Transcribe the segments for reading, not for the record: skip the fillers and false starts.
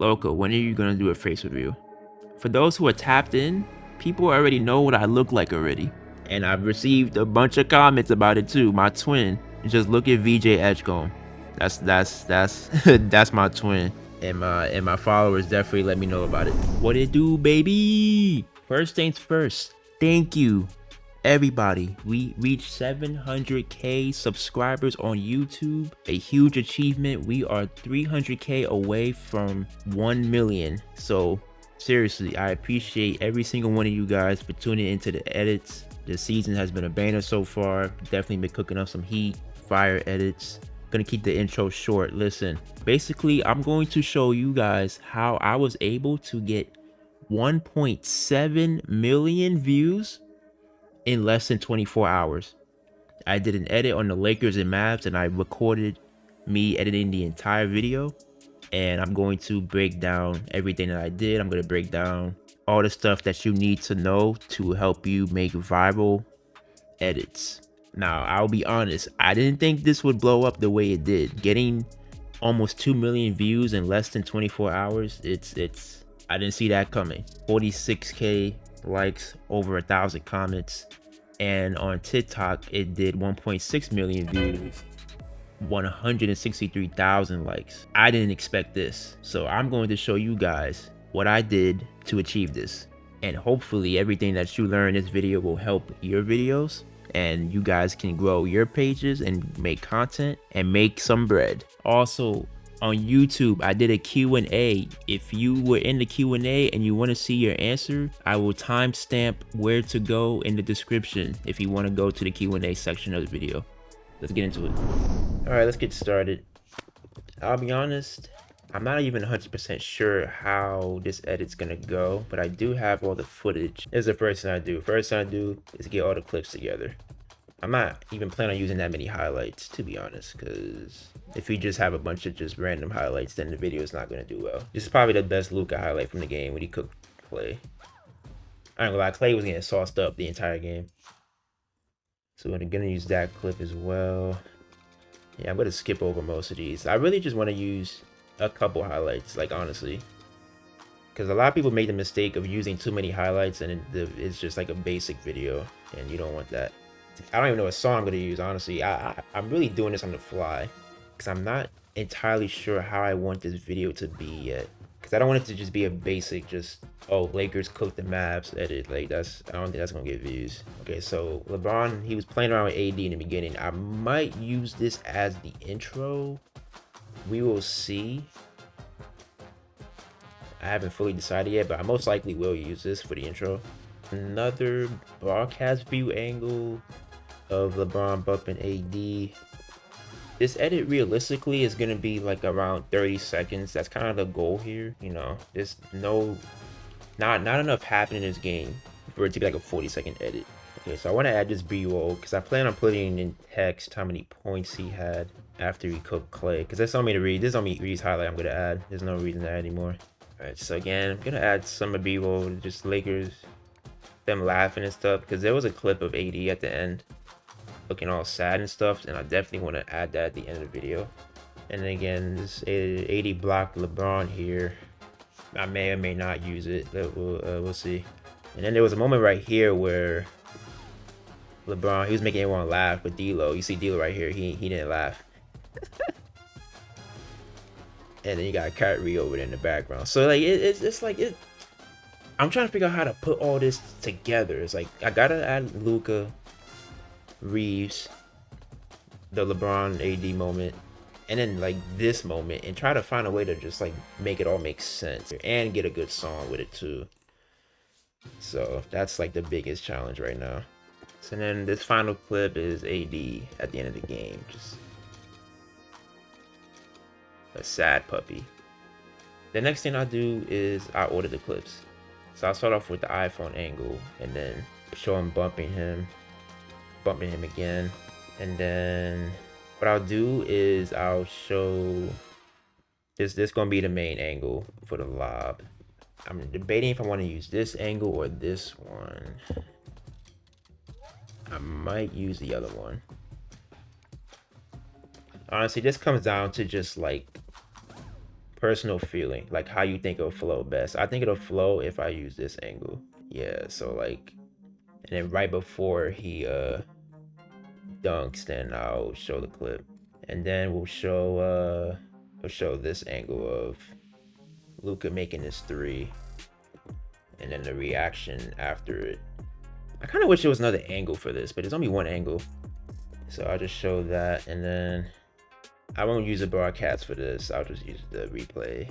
Loco, when are you gonna do a face review? For those who are tapped in, people already know what I look like already. And I've received a bunch of comments about it too. My twin. Just look at VJ Edgecombe. That's that's my twin. And my followers definitely let me know about it. What it do, baby? First things first. Thank you, everybody. We reached 700k subscribers on YouTube. A huge achievement. We are 300k away from 1 million. So seriously, I appreciate every single one of you guys for tuning into the edits. The season has been a banger so far. Definitely been cooking up some heat, fire edits. Gonna keep the intro short. Listen, basically, I'm going to show you guys how I was able to get 1.7 million views in less than 24 hours. I did an edit on the Lakers and Mavs, and I recorded me editing the entire video. And I'm going to break down everything that I did. I'm going to break down all the stuff that you need to know to help you make viral edits. Now, I'll be honest, I didn't think this would blow up the way it did. Getting almost 2 million views in less than 24 hours, I didn't see that coming. 46k likes, over 1,000 comments, and on TikTok it did 1.6 million views, 163,000 likes. I didn't expect this, so I'm going to show you guys what I did to achieve this, and hopefully everything that you learn in this video will help your videos, and you guys can grow your pages and make content and make some bread. Also, on YouTube, I did a Q&A. If you were in the Q&A and you want to see your answer, I will timestamp where to go in the description if you want to go to the Q&A section of the video. Let's get into it. All right, let's get started. I'll be honest, I'm not even 100% sure how this edit's gonna go, but I do have all the footage. This is the first thing I do. First thing I do is get all the clips together. I'm not even planning on using that many highlights, to be honest, because if you just have a bunch of just random highlights, then the video is not gonna do well. This is probably the best Luka highlight from the game when he cooked Clay. I ain't gonna lie, Clay was getting sauced up the entire game. So I'm gonna use that clip as well. Yeah, I'm gonna skip over most of these. I really just want to use a couple highlights, like honestly, because a lot of people made the mistake of using too many highlights and it's just like a basic video, and you don't want that. I don't even know what song I'm gonna use, honestly. I'm really doing this on the fly because I'm not entirely sure how I want this video to be yet, because I don't want it to just be a basic just, oh, Lakers cooked the Mavs edit. Like, I don't think that's gonna get views. Okay, so LeBron, he was playing around with AD in the beginning. I might use this as the intro. We will see. I haven't fully decided yet, but I most likely will use this for the intro. Another broadcast view angle of LeBron bumping AD. This edit realistically is gonna be like around 30 seconds. That's kind of the goal here. You know, there's not enough happening in this game for it to be like a 40-second edit. Okay, so I want to add this B-roll because I plan on putting in text how many points he had after he cooked Clay, because that's on me to read. This is on me Reed's highlight I'm gonna add. There's no reason to add anymore. All right, so again, I'm gonna add some of B-roll, just Lakers, them laughing and stuff, because there was a clip of AD at the end looking all sad and stuff, and I definitely want to add that at the end of the video. And then again, this AD blocked LeBron here. I may or may not use it. We'll see. And then there was a moment right here where LeBron, he was making everyone laugh with D'Lo. You see D'Lo right here. He didn't laugh. And then you got Kyrie over there in the background. So like it's like it. I'm trying to figure out how to put all this together. It's like I gotta add Luka, Reeves, the LeBron AD moment, and then like this moment, and try to find a way to just like make it all make sense and get a good song with it too. So that's like the biggest challenge right now. So then this final clip is AD at the end of the game, just a sad puppy. The next thing I'll do is I'll order the clips. So I'll start off with the iPhone angle and then show him bumping him again. And then what I'll do is I'll show this gonna be the main angle for the lob. I'm debating if I want to use this angle or this one. I might use the other one. Honestly, this comes down to just like personal feeling, like how you think it'll flow best. I think it'll flow if I use this angle. Yeah, so like, and then right before he dunks, then I'll show the clip. And then we'll show this angle of Luka making his three, and then the reaction after it. I kind of wish there was another angle for this, but there's only one angle. So I'll just show that, and then I won't use a broadcast for this. I'll just use the replay.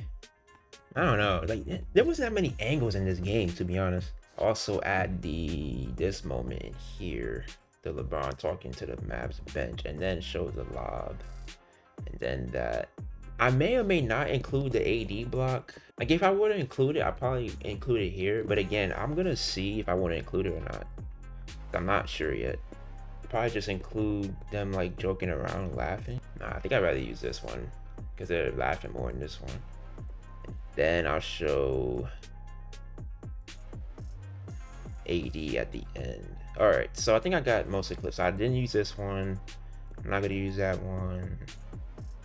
I don't know, like there wasn't that many angles in this game, to be honest. Also add this moment here, the LeBron talking to the Mavs bench, and then show the lob, and then that. I may or may not include the AD block. Like if I were to include it, I'd probably include it here. But again, I'm gonna see if I want to include it or not. I'm not sure yet. Probably just include them like joking around, laughing. Nah, I think I'd rather use this one because they're laughing more in this one. And then I'll show AD at the end. All right, so I think I got most of the clips. I didn't use this one. I'm not gonna use that one.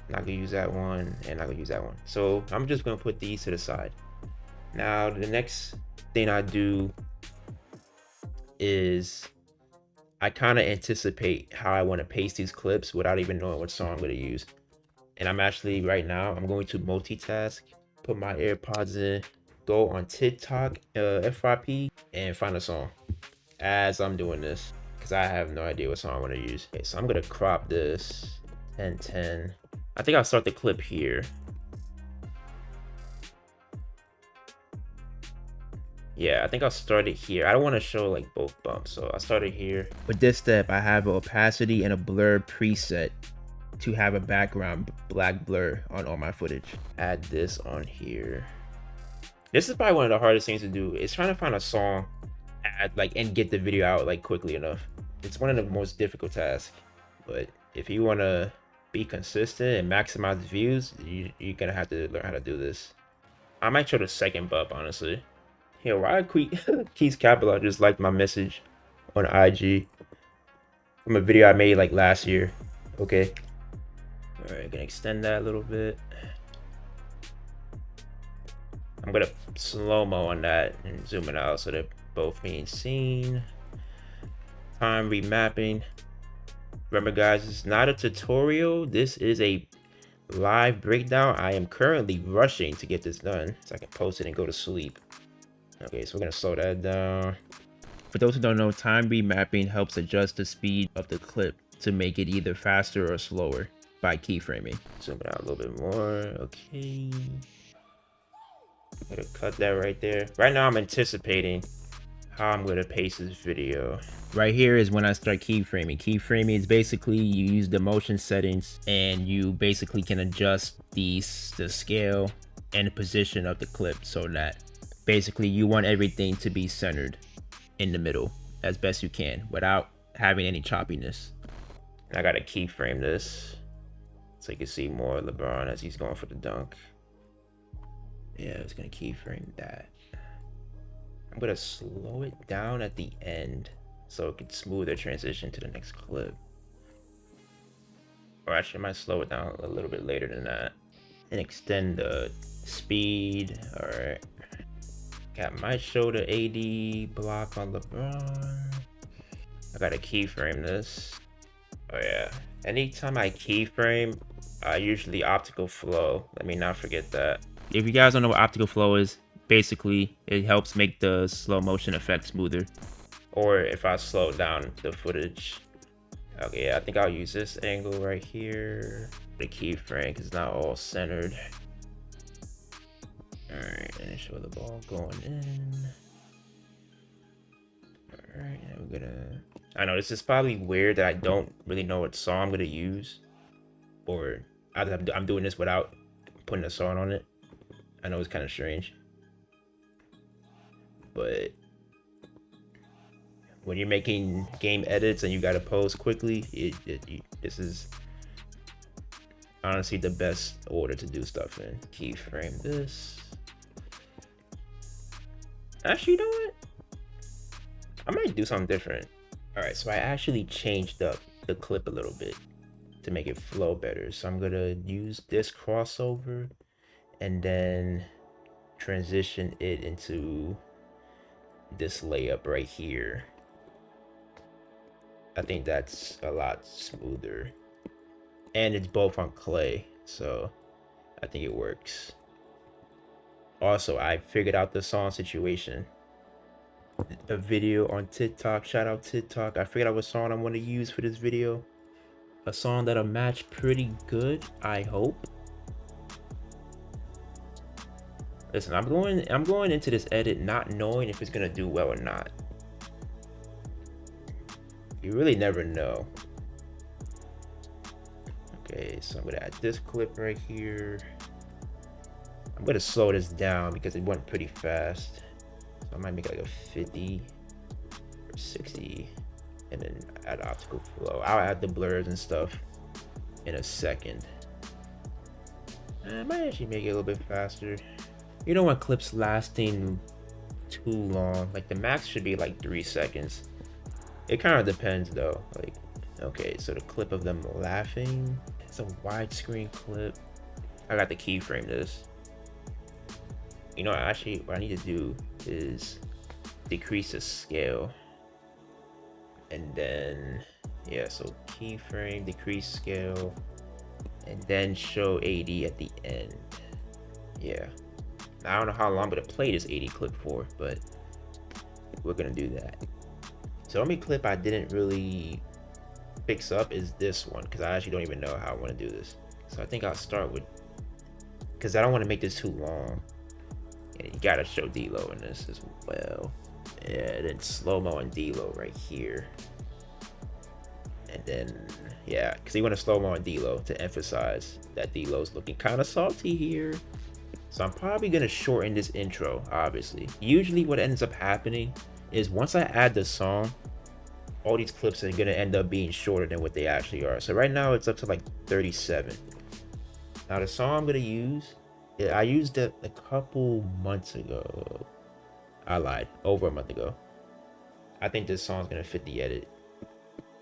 Not gonna use that one, and not gonna use that one. So I'm just gonna put these to the side. Now the next thing I do is I kind of anticipate how I want to paste these clips without even knowing what song I'm going to use. And I'm actually right now, I'm going to multitask, put my AirPods in, go on TikTok, FYP, and find a song as I'm doing this, because I have no idea what song I want to use. Okay, so I'm going to crop this 10:10. I think I'll start the clip here. Yeah, I think I'll start it here. I don't want to show like both bumps, so I'll start it here. With this step, I have an opacity and a blur preset to have a background black blur on all my footage. Add this on here. This is probably one of the hardest things to do. Is trying to find a song, and get the video out like quickly enough. It's one of the most difficult tasks. But if you want to be consistent and maximize the views, you're gonna have to learn how to do this. I might show the second bump, honestly. Yeah, why Keys Capital just liked my message on IG from a video I made like last year. Okay. All right, gonna extend that a little bit. I'm gonna slow-mo on that and zoom it out so they're both being seen. Time remapping. Remember guys, it's not a tutorial. This is a live breakdown. I am currently rushing to get this done so I can post it and go to sleep. Okay, so we're gonna slow that down. For those who don't know, time remapping helps adjust the speed of the clip to make it either faster or slower by keyframing. Zoom it out a little bit more. Okay. Gonna cut that right there. Right now I'm anticipating how I'm gonna paste this video. Right here is when I start keyframing. Keyframing is basically you use the motion settings and you basically can adjust the scale and the position of the clip so that basically you want everything to be centered in the middle as best you can without having any choppiness. I gotta keyframe this so you can see more LeBron as he's going for the dunk. Yeah, it's gonna keyframe that. I'm gonna slow it down at the end so it can smoother transition to the next clip. Or actually I might slow it down a little bit later than that and extend the speed. All right. Got my shoulder AD block on LeBron. I gotta keyframe this. Oh yeah. Anytime I keyframe, I usually optical flow. Let me not forget that. If you guys don't know what optical flow is, basically it helps make the slow motion effect smoother. Or if I slow down the footage. Okay, I think I'll use this angle right here. The keyframe because it's not all centered. Alright, and show the ball going in. Alright, and we're gonna... I know this is probably weird that I don't really know what song I'm gonna use. Or I'm doing this without putting a song on it. I know it's kind of strange. But when you're making game edits and you gotta post quickly, this is honestly the best order to do stuff in. Keyframe this. Actually, you know what? I might do something different. All right, so I actually changed up the clip a little bit to make it flow better. So I'm gonna use this crossover and then transition it into this layup right here. I think that's a lot smoother, and it's both on clay, so I think it works. Also, I figured out the song situation. A video on TikTok, shout out TikTok. I figured out what song I want to use for this video. A song that'll match pretty good, I hope. Listen, I'm going into this edit not knowing if it's gonna do well or not. You really never know. Okay, so I'm gonna add this clip right here. I'm gonna slow this down because it went pretty fast. So I might make it like a 50 or 60 and then add optical flow. I'll add the blurs and stuff in a second. I might actually make it a little bit faster. You don't want clips lasting too long. Like the max should be like 3 seconds. It kind of depends though. Like, okay, so the clip of them laughing, it's a widescreen clip. I got to keyframe this. You know, actually what I need to do is decrease the scale. And then, yeah, so keyframe, decrease scale, and then show 80 at the end. Yeah. I don't know how long I'm gonna play this 80 clip for, but we're gonna do that. So the only clip I didn't really fix up is this one, because I actually don't even know how I want to do this. So I think I'll start with, because I don't want to make this too long. And you gotta show D-Lo in this as well. Yeah, then slow-mo and D-Lo right here. And then, yeah, because you want to slow-mo and D-Lo to emphasize that D-Lo's looking kind of salty here. So I'm probably gonna shorten this intro, obviously. Usually what ends up happening is once I add the song, all these clips are gonna end up being shorter than what they actually are. So right now it's up to like 37. Now the song I'm gonna use, I used it a couple months ago. I lied, over a month ago. I think this song's gonna fit the edit.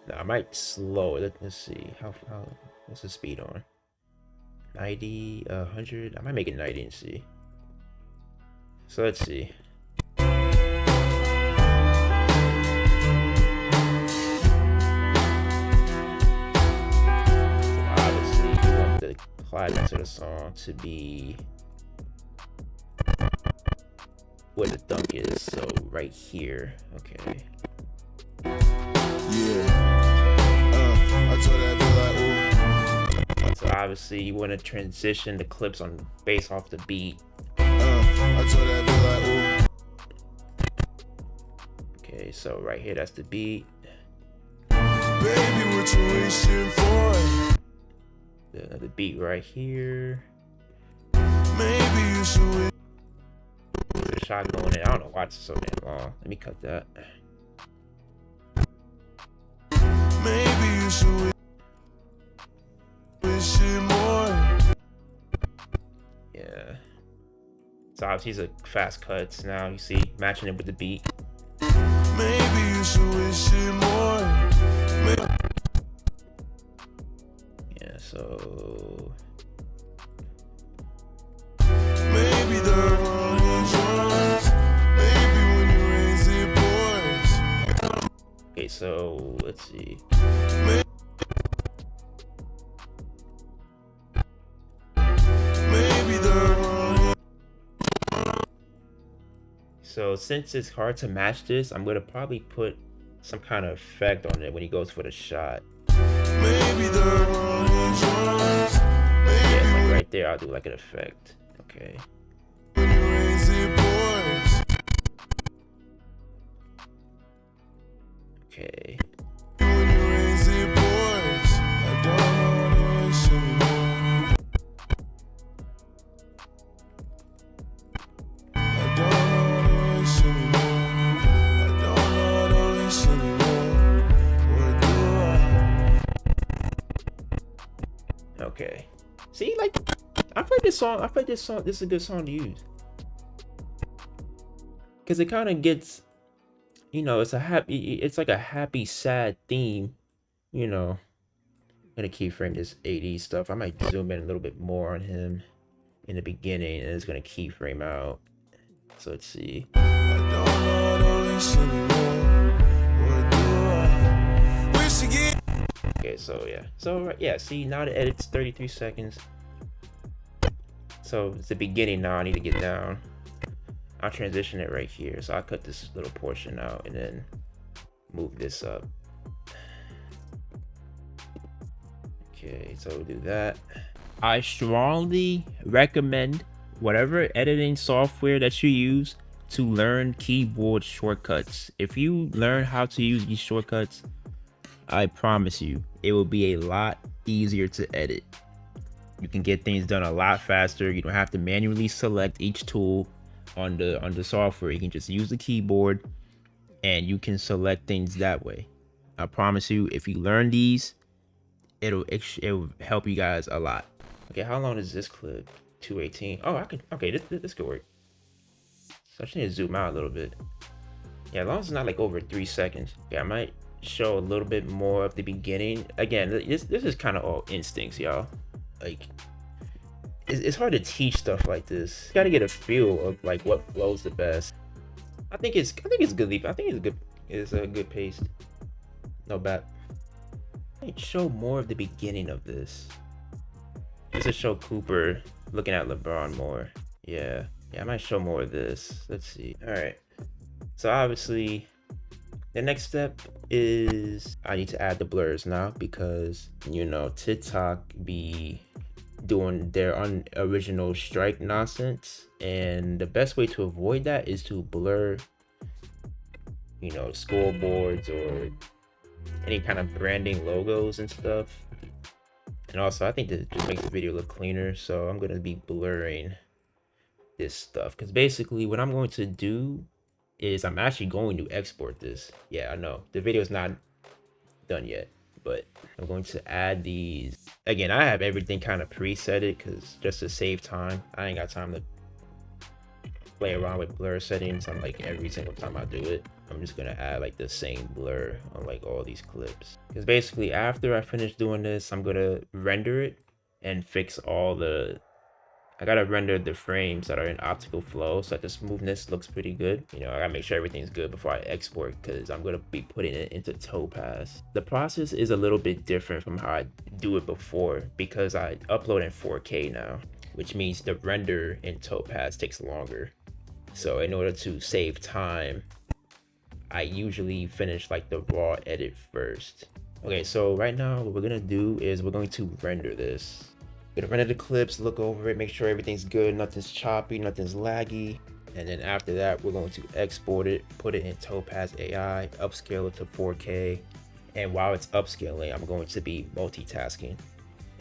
Now I might slow it. Let's see, how what's the speed on? 90, 100. I might make it 90 and see. So let's see. So obviously, you want the climax of the song to be where the dunk is. So right here. Okay. Yeah. I told that bitch like, ooh. So obviously you want to transition the clips on based off the beat. I told that bitch like, ooh. Okay, so right here that's the beat. Baby, what you wishing for? The beat right here. Maybe you should. The shot going in. I don't know why it's so damn long. Let me cut that. Maybe you should. Yeah. So obviously these are fast cuts now. You see, matching it with the beat. Maybe you should wish it more. Yeah, so maybe the wrong drugs. Maybe when you raise it, boys. Okay, so let's see. So since it's hard to match this, I'm gonna probably put some kind of effect on it when he goes for the shot. Maybe yeah, like right there, I'll do like an effect. Okay. Okay. Okay. See, like, I played this song. This is a good song to use. Because it kind of gets, you know, it's like a happy, sad theme, you know. I'm gonna keyframe this 80s stuff. I might zoom in a little bit more on him. in the beginning, and it's gonna keyframe out. So let's see. Okay, so yeah. So yeah, see, now the edit's 33 seconds. So it's the beginning now. I need to get down. I'll transition it right here. So I'll cut this little portion out and then move this up. Okay, so we'll do that. I strongly recommend whatever editing software that you use to learn keyboard shortcuts. If you learn how to use these shortcuts, I promise you, it will be a lot easier to edit. You can get things done a lot faster. You don't have to manually select each tool on the software. You can just use the keyboard and you can select things that way. I promise you, if you learn these, it'll help you guys a lot. Okay, how long is this clip? 218. Oh, I can. Okay, this could work. So I just need to zoom out a little bit. Yeah, as long as it's not like over 3 seconds. Yeah, I might show a little bit more of the beginning. Again, this is kind of all instincts, y'all. Like, it's hard to teach stuff like this. You gotta get a feel of like what flows the best. I think it's good. I think it's a good pace. No bad. I might show more of the beginning of this. Just to show Cooper looking at LeBron more. Yeah, I might show more of this. Let's see. All right. So obviously, the next step is I need to add the blurs now because, you know, TikTok be doing their original strike nonsense, and the best way to avoid that is to blur, you know, scoreboards or any kind of branding logos and stuff. And also, I think that just makes the video look cleaner, so I'm gonna be blurring this stuff because basically what I'm going to do is I'm actually going to export this. Yeah, I know the video is not done yet, but I'm going to add these. Again, I have everything kind of presetted because just to save time, I ain't got time to play around with blur settings on like every single time I do it. I'm just gonna add like the same blur on like all these clips because basically after I finish doing this, I'm gonna render it and fix all the I gotta render the frames that are in optical flow so that the smoothness looks pretty good. You know, I gotta make sure everything's good before I export because I'm gonna be putting it into Topaz. The process is a little bit different from how I do it before because I upload in 4K now, which means the render in Topaz takes longer. So in order to save time, I usually finish like the raw edit first. Okay, so right now what we're gonna do is we're going to render this. Gonna render the clips, look over it, make sure everything's good, nothing's choppy, nothing's laggy. And then after that, we're going to export it, put it in Topaz AI, upscale it to 4K. And while it's upscaling, I'm going to be multitasking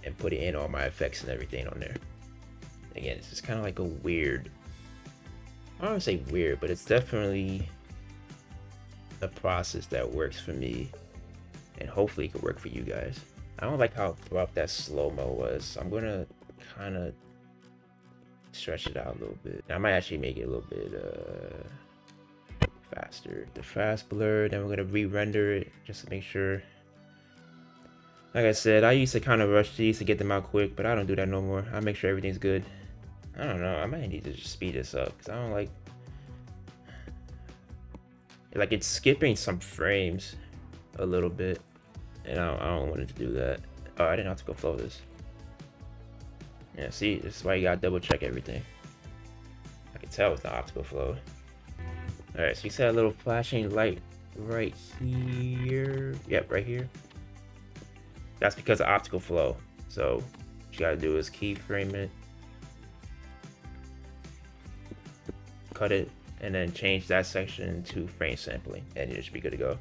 and put in all my effects and everything on there. Again, it's just kind of like a weird, I don't want to say weird, but it's definitely a process that works for me. And hopefully it could work for you guys. I don't like how abrupt that slow-mo was. I'm gonna kind of stretch it out a little bit. I might actually make it a little bit faster. The fast blur, then we're gonna re-render it just to make sure. Like I said, I used to kind of rush these to get them out quick, but I don't do that no more. I make sure everything's good. I don't know, I might need to just speed this up because I don't like it's skipping some frames a little bit. And I don't want it to do that. Oh, I didn't have to go flow this. Yeah, see, this is why you gotta double check everything. I can tell it's not optical flow. Alright, so you see that little flashing light right here? Yep, right here. That's because of optical flow. So what you gotta do is keyframe it, cut it, and then change that section to frame sampling, and it should be good to go.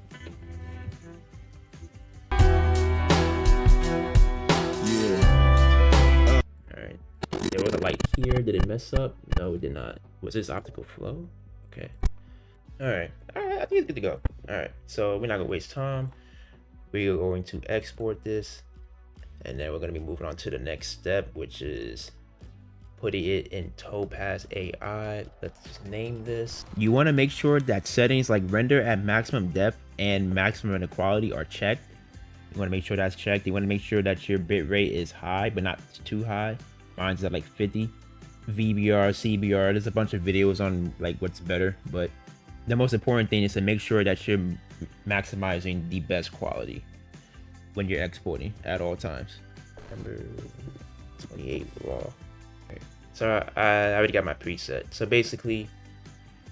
There was a light here. Did it mess up? No, it did not. Was this optical flow? Okay. Alright, I think it's good to go. Alright, so we're not gonna waste time. We are going to export this, and then we're gonna be moving on to the next step, which is putting it in Topaz AI. Let's just name this. You want to make sure that settings like render at maximum depth and maximum inequality are checked. You want to make sure that's checked. You want to make sure that your bit rate is high, but not too high. Mine's at like 50. VBR, CBR. There's a bunch of videos on like what's better, but the most important thing is to make sure that you're maximizing the best quality when you're exporting at all times. Number 28 raw. Right. So I already got my preset. So basically,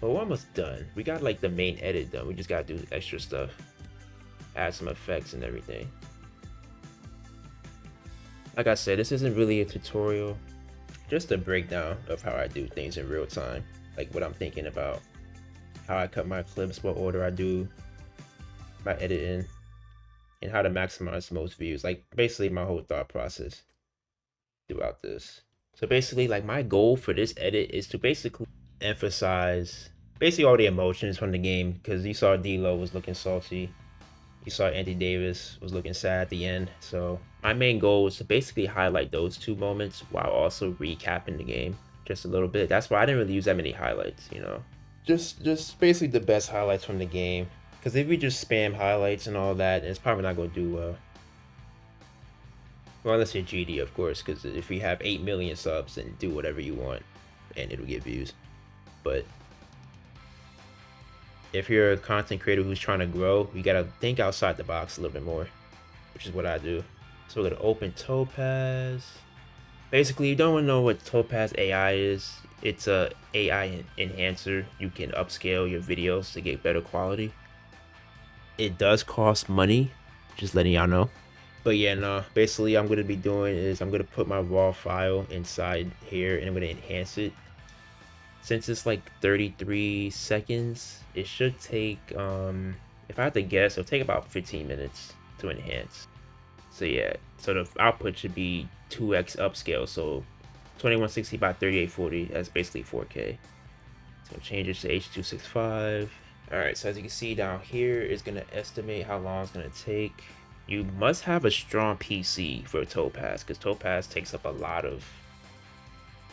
well, we're almost done. We got like the main edit done. We just gotta do extra stuff, add some effects and everything. Like I said, this isn't really a tutorial, just a breakdown of how I do things in real time, like what I'm thinking about, how I cut my clips, what order I do my editing, and how to maximize the most views. Like basically my whole thought process throughout this. So basically, like my goal for this edit is to basically emphasize basically all the emotions from the game, because you saw D-Lo was looking salty, you saw Anthony Davis was looking sad at the end. So my main goal is to basically highlight those two moments while also recapping the game just a little bit. That's why I didn't really use that many highlights, you know, just basically the best highlights from the game. Because if we just spam highlights and all that, it's probably not going to do well. Well, unless you're GD, of course, because if we have 8 million subs, then do whatever you want and it'll get views. But if you're a content creator who's trying to grow, you got to think outside the box a little bit more, which is what I do. So we're going to open Topaz. Basically, you don't know what Topaz AI is. It's a AI enhancer. You can upscale your videos to get better quality. It does cost money, just letting y'all know. But yeah, no, basically I'm going to be doing is I'm going to put my raw file inside here and I'm going to enhance it. Since it's like 33 seconds, it should take, if I had to guess, it'll take about 15 minutes to enhance. So yeah, so the output should be 2x upscale, so 2160 by 3840, that's basically 4K. So change it to H.265. Alright, so as you can see down here, it's going to estimate how long it's going to take. You must have a strong PC for Topaz, because Topaz takes up a lot of,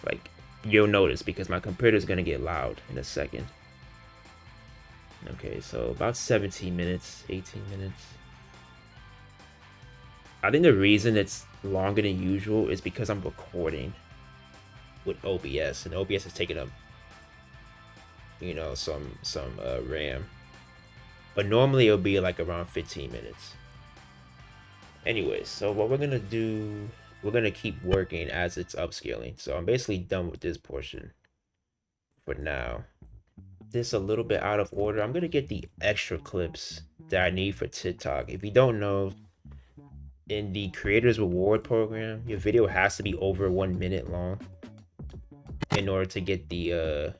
like, you'll notice, because my computer is going to get loud in a second. Okay, so about 17 minutes, 18 minutes. I think the reason it's longer than usual is because I'm recording with OBS, and OBS is taking up, you know, some RAM. But normally it'll be like around 15 minutes. Anyways, so what we're gonna do, we're gonna keep working as it's upscaling. So I'm basically done with this portion for now. This a little bit out of order. I'm gonna get the extra clips that I need for TikTok. If you don't know, in the creators reward program, your video has to be over 1 minute long in order to get the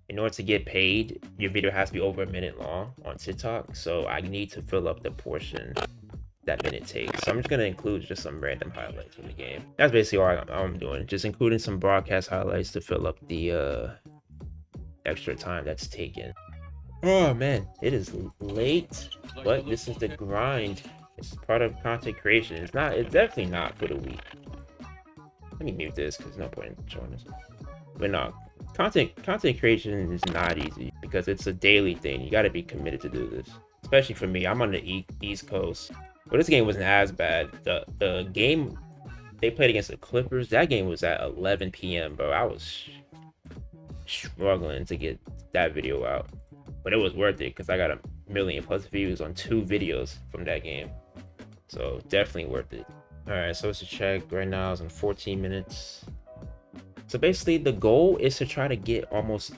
in order to get paid. Your video has to be over 1 minute long on TikTok. So I need to fill up the portion that minute takes. So I'm just gonna include just some random highlights from the game. That's basically all I'm doing, just including some broadcast highlights to fill up the extra time that's taken. Oh man, it is late, but this is the grind. It's part of content creation. It's definitely not for the week. Let me mute this because no point in showing this. But no, content creation is not easy because it's a daily thing. You got to be committed to do this, especially for me. I'm on the East Coast. Well, this game wasn't as bad. The game they played against the Clippers, that game was at 11 p.m. bro. I was struggling to get that video out, but it was worth it because I got 1 million+ views on 2 videos from that game, so definitely worth it. All right, so let's check. Right now it's in 14 minutes. So basically the goal is to try to get almost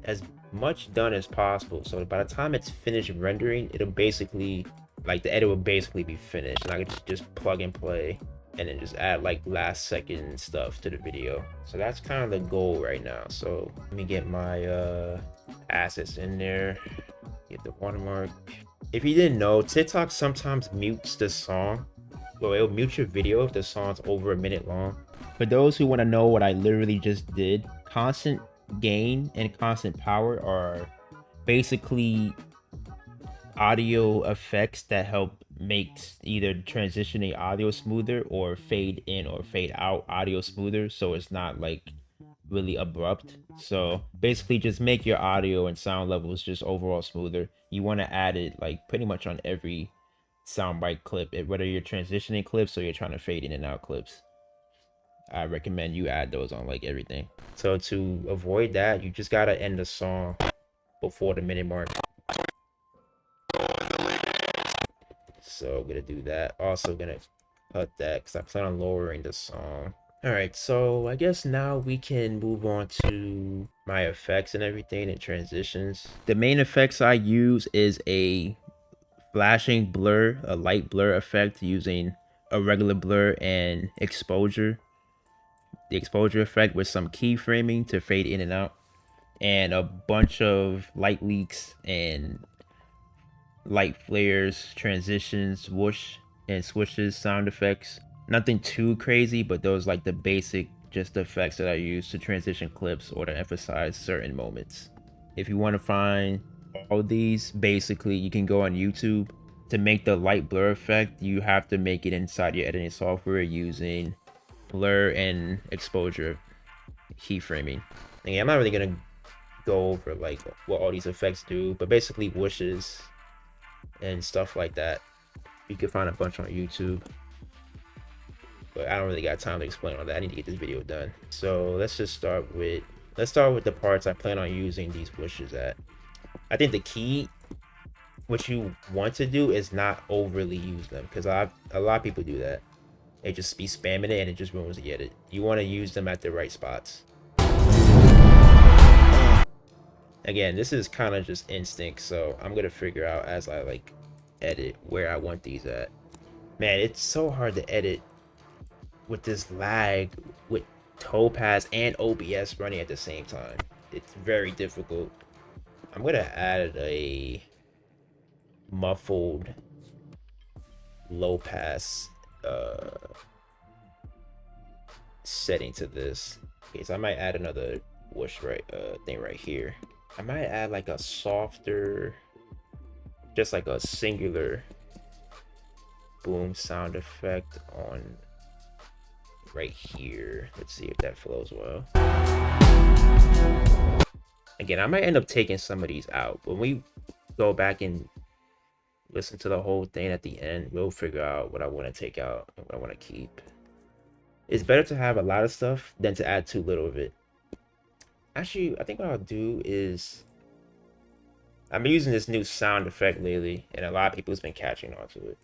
as much done as possible, so by the time it's finished rendering, it'll basically, like, the edit will basically be finished, and I can just plug and play and then just add like last second stuff to the video. So that's kind of the goal right now. So let me get my assets in there, get the watermark. If you didn't know, TikTok sometimes mutes the song. Well, it'll mute your video if the song's over 1 minute long. For those who want to know what I literally just did, constant gain and constant power are basically audio effects that help make either transitioning audio smoother or fade in or fade out audio smoother, so it's not like really abrupt. So basically just make your audio and sound levels just overall smoother. You want to add it like pretty much on every soundbite clip, whether you're transitioning clips or you're trying to fade in and out clips. I recommend you add those on like everything. So to avoid that, you just gotta end the song before the minute mark. So I'm gonna do that. Also gonna cut that because I plan on lowering the song. All right, so I guess now we can move on to my effects and everything and transitions. The main effects I use is a flashing blur, a light blur effect using a regular blur and exposure. The exposure effect with some keyframing to fade in and out, and a bunch of light leaks and light flares, transitions, whoosh, and swooshes sound effects. Nothing too crazy, but those like the basic just effects that I use to transition clips or to emphasize certain moments. If you want to find all these, basically you can go on YouTube. To make the light blur effect, you have to make it inside your editing software using blur and exposure keyframing. And yeah, I'm not really gonna go over like what all these effects do, but basically whooshes and stuff like that. You can find a bunch on YouTube, but I don't really got time to explain all that. I need to get this video done. So let's start with the parts I plan on using these whooshes at. I think the key, what you want to do is not overly use them, because a lot of people do that. They just be spamming it and it just ruins the edit. You want to use them at the right spots. Again, this is kind of just instinct, so I'm gonna figure out as I like edit where I want these at. Man, it's so hard to edit with this lag with Topaz and OBS running at the same time. It's very difficult. I'm gonna add a muffled low pass setting to this. Okay, so I might add another whoosh thing right here. I might add like a softer, just like a singular boom sound effect on right here. Let's see if that flows well. Again, I might end up taking some of these out. When we go back and listen to the whole thing at the end, we'll figure out what I want to take out and what I want to keep. It's better to have a lot of stuff than to add too little of it. Actually, I think what I'll do is, I'm using this new sound effect lately, and a lot of people has been catching on to it.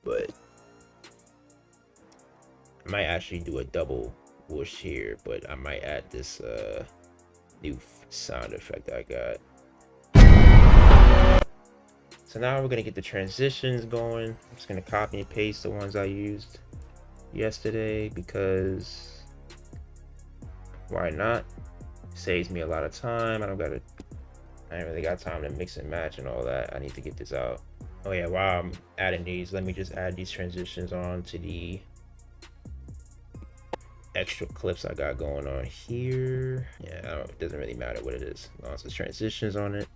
But I might actually do a double whoosh here, but I might add this new sound effect I got. So now we're gonna get the transitions going. I'm just gonna copy and paste the ones I used yesterday because why not? Saves me a lot of time. I ain't really got time to mix and match and all that. I need to get this out. Oh yeah, while I'm adding these, let me just add these transitions on to the extra clips I got going on here. Yeah, it doesn't really matter what it is, as long as the transitions on it.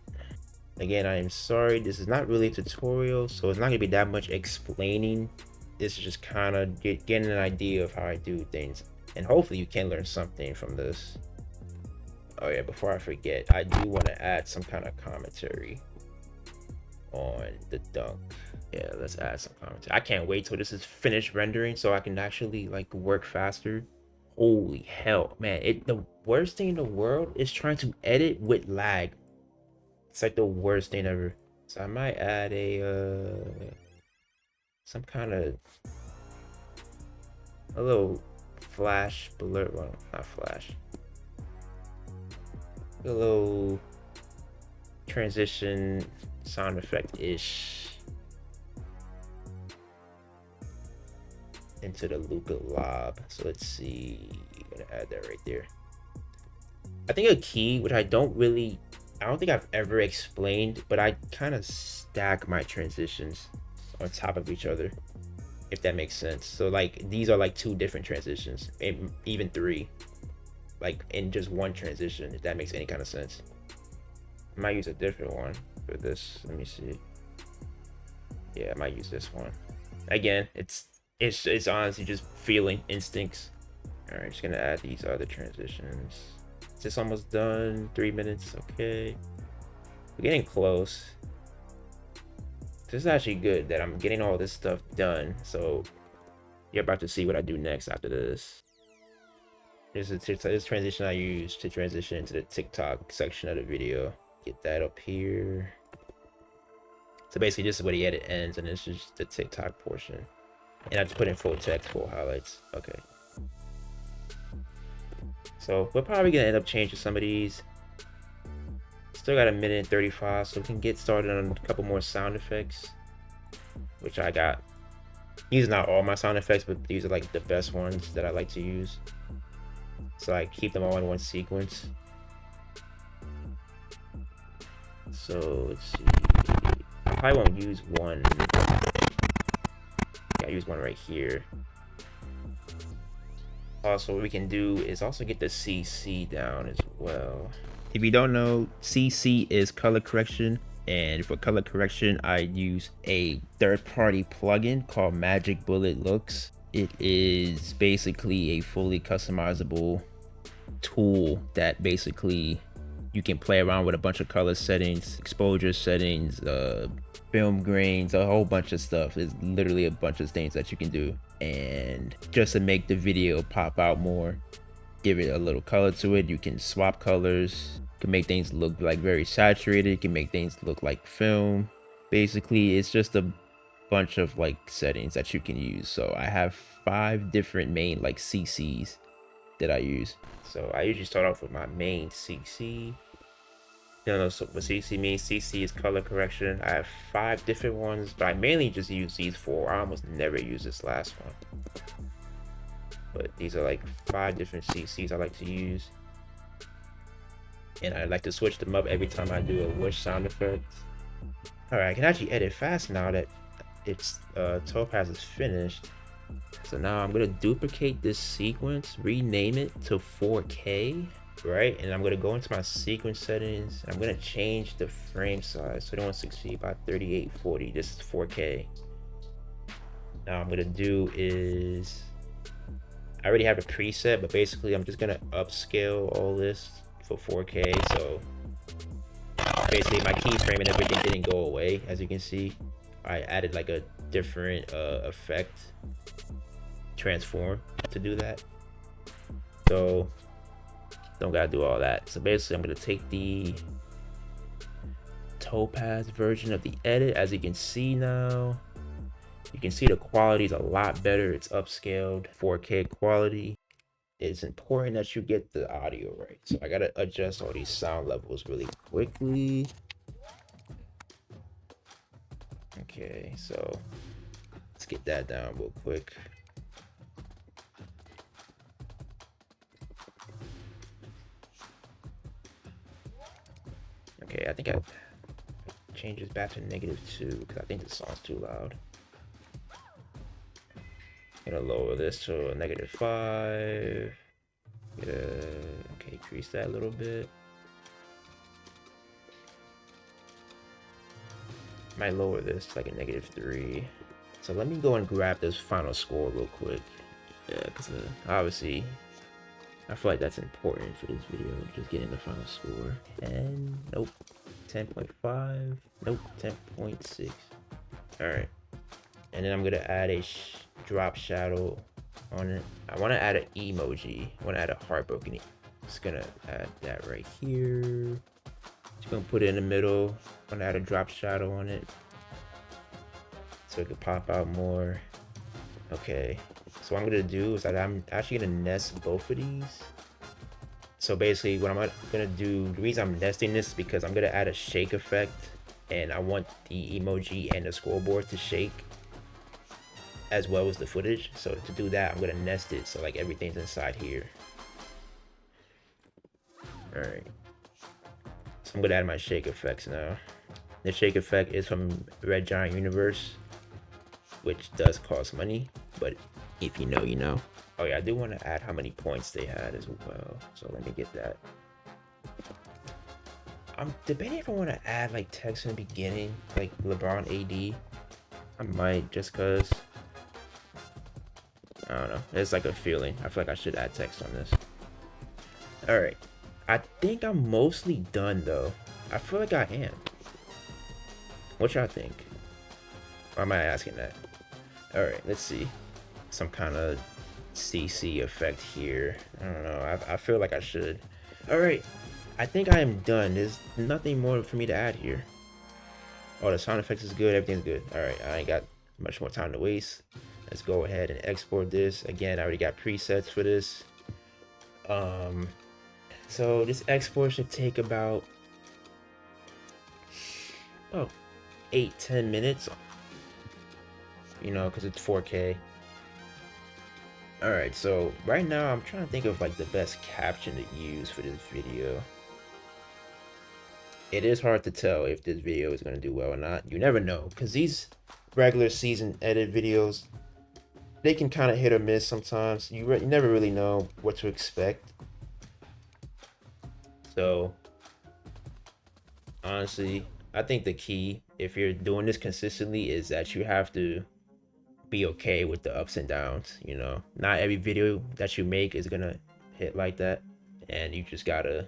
Again, I am sorry, this is not really a tutorial, so it's not gonna be that much explaining. This is just kind of getting an idea of how I do things, and hopefully you can learn something from this. Oh yeah, before I forget, I do want to add some kind of commentary on the dunk. Yeah, let's add some commentary. I can't wait till this is finished rendering so I can actually like work faster. Holy hell, man, the worst thing in the world is trying to edit with lag. It's like the worst thing ever. So I might add a some kind of a little flash blur, well, not flash, a little transition sound effect ish into the Luca lob. So let's see, I'm gonna add that right there. I think a key, which I don't think I've ever explained, but I kind of stack my transitions on top of each other, if that makes sense. So like these are like two different transitions, even three, like in just one transition, if that makes any kind of sense. I might use a different one for this. Let me see. Yeah, I might use this one. Again, it's honestly just feeling instincts. All right, just gonna add these other transitions. Is this almost done? 3 minutes. Okay, we're getting close. This is actually good that I'm getting all this stuff done. So You're about to see what I do next after this. This transition I use to transition into the TikTok section of the video. Get that up here. So basically, this is where the edit ends, and this is the TikTok portion. And I just put in full text, full highlights. Okay. So we're probably gonna end up changing some of these. Still got a minute and 35, so we can get started on a couple more sound effects, which I got. These are not all my sound effects, but these are like the best ones that I like to use. So I keep them all in one sequence. So let's see. I probably won't use one. I use one right here. Also, what we can do is also get the CC down as well. If you don't know, CC is color correction. And for color correction, I use a third-party plugin called Magic Bullet Looks. It is basically a fully customizable tool that basically you can play around with a bunch of color settings, exposure settings, film grains, a whole bunch of stuff. It's literally a bunch of things that you can do, and just to make the video pop out more, give it a little color to it. You can swap colors, you can make things look like very saturated, you can make things look like film. Basically, it's just a bunch of like settings that you can use. So I have 5 different main like CCs that I use. So I usually start off with my main CC. You know, so what CC means, CC is color correction. I have 5 different ones, but I mainly just use these 4. I almost never use this last one. But these are like 5 different CCs I like to use. And I like to switch them up every time I do a whoosh sound effect. Alright, I can actually edit fast now that it's Topaz is finished. So now I'm gonna duplicate this sequence, rename it to 4K, right? And I'm gonna go into my sequence settings. I'm gonna change the frame size, 2160 by 3840. This is 4K. Now I'm gonna do is, I already have a preset, but basically I'm just gonna upscale all this for 4K. So basically my keyframe and everything didn't go away. As you can see, I added like a different effect transform to do that. So don't gotta do all that. So basically I'm gonna take the Topaz version of the edit. As you can see now, you can see the quality is a lot better. It's upscaled 4K quality. It's important that you get the audio right. So I gotta adjust all these sound levels really quickly. Okay, so let's get that down real quick. Okay, I think I change this back to -2 because I think the song's too loud. I'm gonna lower this to a -5. Okay, increase that a little bit. Might lower this to like a -3. So let me go and grab this final score real quick. Yeah, because obviously I feel like that's important for this video, just getting the final score. And nope, 10.5, nope, 10.6. All right, and then I'm gonna add a drop shadow on it. I want to add an emoji. I want to add a heartbroken. Just gonna add that right here. Just gonna put it in the middle. I'm gonna add a drop shadow on it so it could pop out more. Okay, so what I'm gonna do is that I'm actually gonna nest both of these. So basically what I'm gonna do, the reason I'm nesting this is because I'm gonna add a shake effect, and I want the emoji and the scoreboard to shake as well as the footage. So to do that, I'm gonna nest it so like everything's inside here. All right, so I'm gonna add my shake effects now. The shake effect is from Red Giant Universe, which does cost money, but if you know, you know. Oh yeah, I do want to add how many points they had as well, so let me get that. I'm debating if I want to add like text in the beginning, like LeBron AD. I might, just cause I don't know, it's like a feeling. I feel like I should add text on this. All right, I think I'm mostly done though. I feel like I am. What y'all think? Or am I asking that? All right, let's see. some kind of CC effect here. I don't know. I feel like I should. All right, I think I am done. There's nothing more for me to add here. Oh, the sound effects is good. Everything's good. All right, I ain't got much more time to waste. Let's go ahead and export this. Again, I already got presets for this. So this export should take about 8-10 minutes, you know, because it's 4K. All right, so right now I'm trying to think of like the best caption to use for this video. It is hard to tell if this video is going to do well or not. You never know, because these regular season edit videos, they can kind of hit or miss sometimes. You never really know what to expect. So honestly, I think the key, if you're doing this consistently, is that you have to be okay with the ups and downs. You know, not every video that you make is gonna hit like that, and you just gotta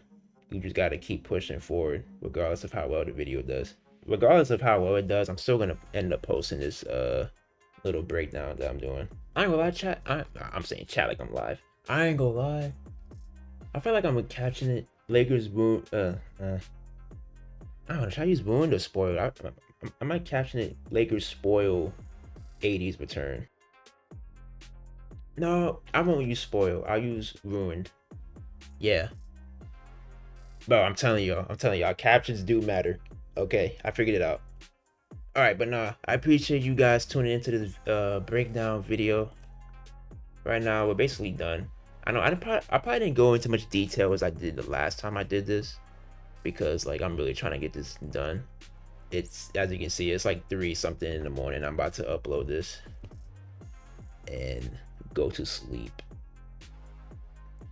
keep pushing forward regardless of how well the video does. Regardless of how well it does, I'm still gonna end up posting this little breakdown that I'm doing. I ain't gonna lie, chat. I'm saying chat like I'm live. I ain't gonna lie, I feel like I'm catching it. Lakers boom. I don't know. Should I use ruined or spoiled? I might caption it. Lakers spoil 80s return. No, I won't use spoil. I'll use ruined. Yeah. Bro, I'm telling y'all, captions do matter. Okay, I figured it out. All right, but nah, I appreciate you guys tuning into this breakdown video. Right now, we're basically done. I know I probably didn't go into much detail as I did the last time I did this, because like I'm really trying to get this done. It's, as you can see, it's like 3-something in the morning. I'm about to upload this and go to sleep.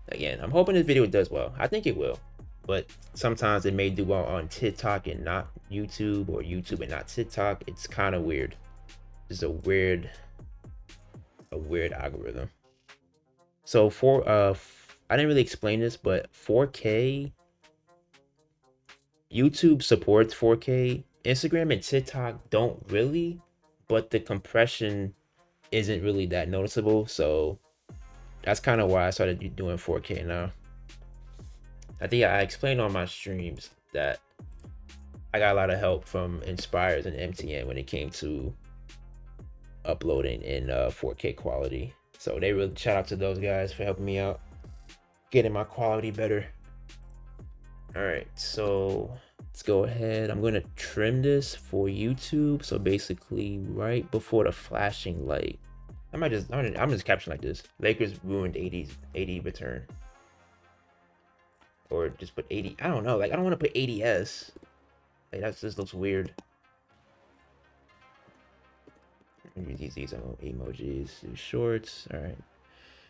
Again, I'm hoping this video does well. I think it will, but sometimes it may do well on TikTok and not YouTube, or YouTube and not TikTok. It's kind of weird. It's a weird algorithm. So I didn't really explain this, but 4K, YouTube supports 4K. Instagram and TikTok don't really, but the compression isn't really that noticeable. So that's kind of why I started doing 4K now. I think I explained on my streams that I got a lot of help from Inspires and MTN when it came to uploading in 4K quality. So they really, shout out to those guys for helping me out, getting my quality better. All right, so let's go ahead. I'm going to trim this for YouTube. So basically right before the flashing light. I'm just captioning like this. Lakers ruined 80 return. Or just put 80. I don't know. Like, I don't want to put 80s. Like, that just looks weird. Use these emojis, do shorts. All right.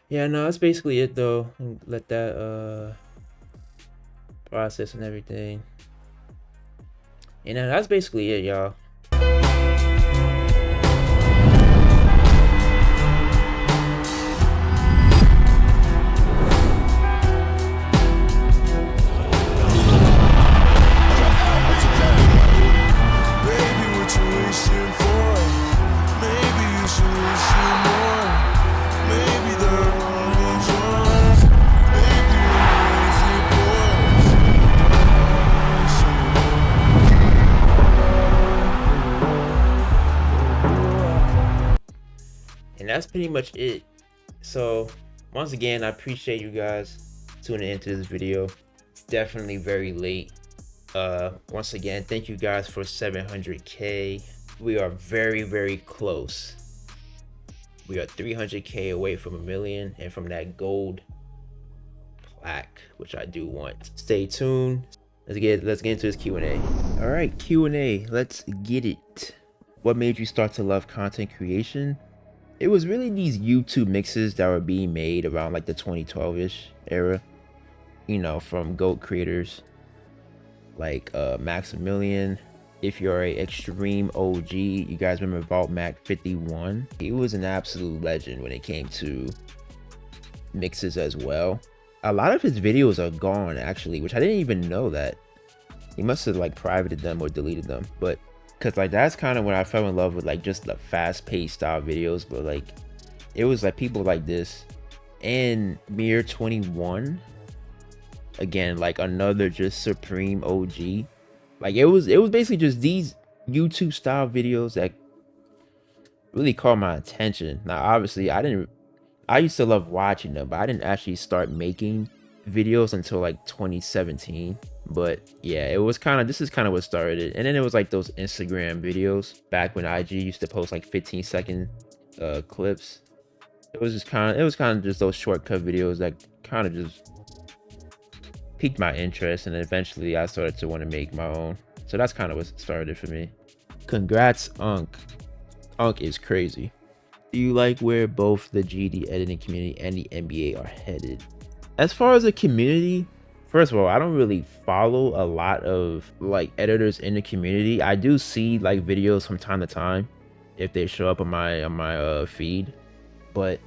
Yeah, no, that's basically it though. Let that process and everything. And then that's basically it, y'all. And that's pretty much it. So once again, I appreciate you guys tuning into this video. It's definitely very late. Once again, thank you guys for 700K. We are very, very close. We are 300K away from 1 million and from that gold plaque, which I do want. Stay tuned. Let's get into this Q&A. All right, Q&A. Let's get it. What made you start to love content creation? It was really these YouTube mixes that were being made around like the 2012-ish era, you know, from GOAT creators like Maximilian. If you're a extreme OG, you guys remember Vault Mac 51? He was an absolute legend when it came to mixes as well. A lot of his videos are gone actually, which I didn't even know that. He must have like privated them or deleted them, but because like that's kind of when I fell in love with like just the fast-paced style videos. But like it was like people like this and Mirror 21, again, like another just supreme OG. Like it was basically just these YouTube style videos that really caught my attention. Now obviously I used to love watching them, but I didn't actually start making videos until like 2017. But yeah, it was kind of, this is kind of what started it. And then it was like those Instagram videos back when IG used to post like 15-second clips. It was kind of just those shortcut videos that kind of just piqued my interest, and eventually I started to want to make my own. So that's kind of what started it for me. Congrats, Unk. Unk is crazy. Do you like where both the GD editing community and the NBA are headed? As far as the community, first of all, I don't really follow a lot of like editors in the community. I do see like videos from time to time if they show up on my feed, but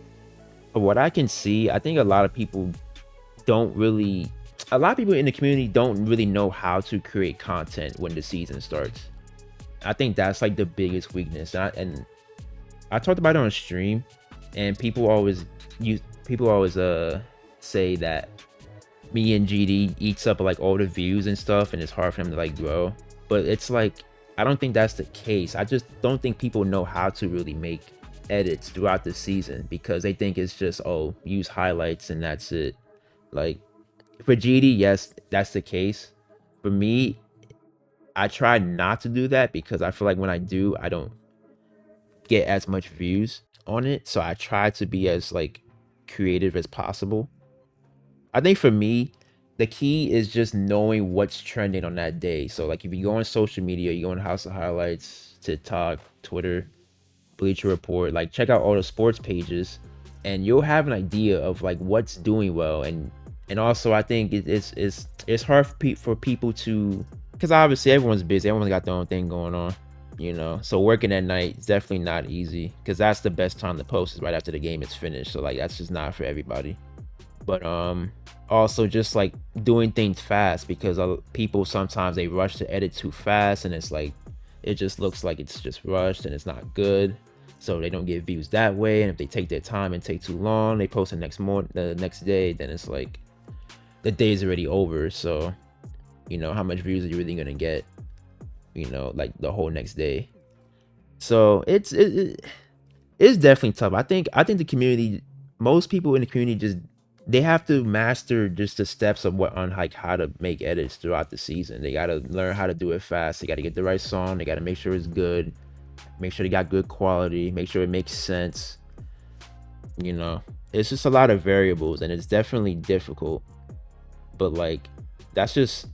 from what I can see, I think a lot of people in the community don't really know how to create content when the season starts. I think that's like the biggest weakness. And I talked about it on stream, and people always say that me and GD eats up like all the views and stuff, and it's hard for them to like grow. But it's like, I don't think that's the case. I just don't think people know how to really make edits throughout the season, because they think it's just, oh, use highlights and that's it. Like for GD, yes, that's the case. For me, I try not to do that because I feel like when I do, I don't get as much views on it. So I try to be as like creative as possible. I think for me, the key is just knowing what's trending on that day. So like if you go on social media, you go on House of Highlights, TikTok, Twitter, Bleacher Report, like check out all the sports pages, and you'll have an idea of like what's doing well. And also I think it's hard for people to, because obviously everyone's busy, everyone's got their own thing going on, you know. So working at night is definitely not easy, because that's the best time to post, is right after the game is finished. So like that's just not for everybody. But also just like doing things fast, because people sometimes they rush to edit too fast, and it's like it just looks like it's just rushed and it's not good, so they don't get views that way. And if they take their time and take too long, they post the next day, then it's like the day is already over. So you know, how much views are you really gonna get, you know, like the whole next day? So it's definitely tough. I think the community, most people in the community, just they have to master just the steps of how to make edits throughout the season. They gotta learn how to do it fast. They gotta get the right song. They gotta make sure it's good. Make sure they got good quality. Make sure it makes sense. You know, it's just a lot of variables, and it's definitely difficult. But like, that's just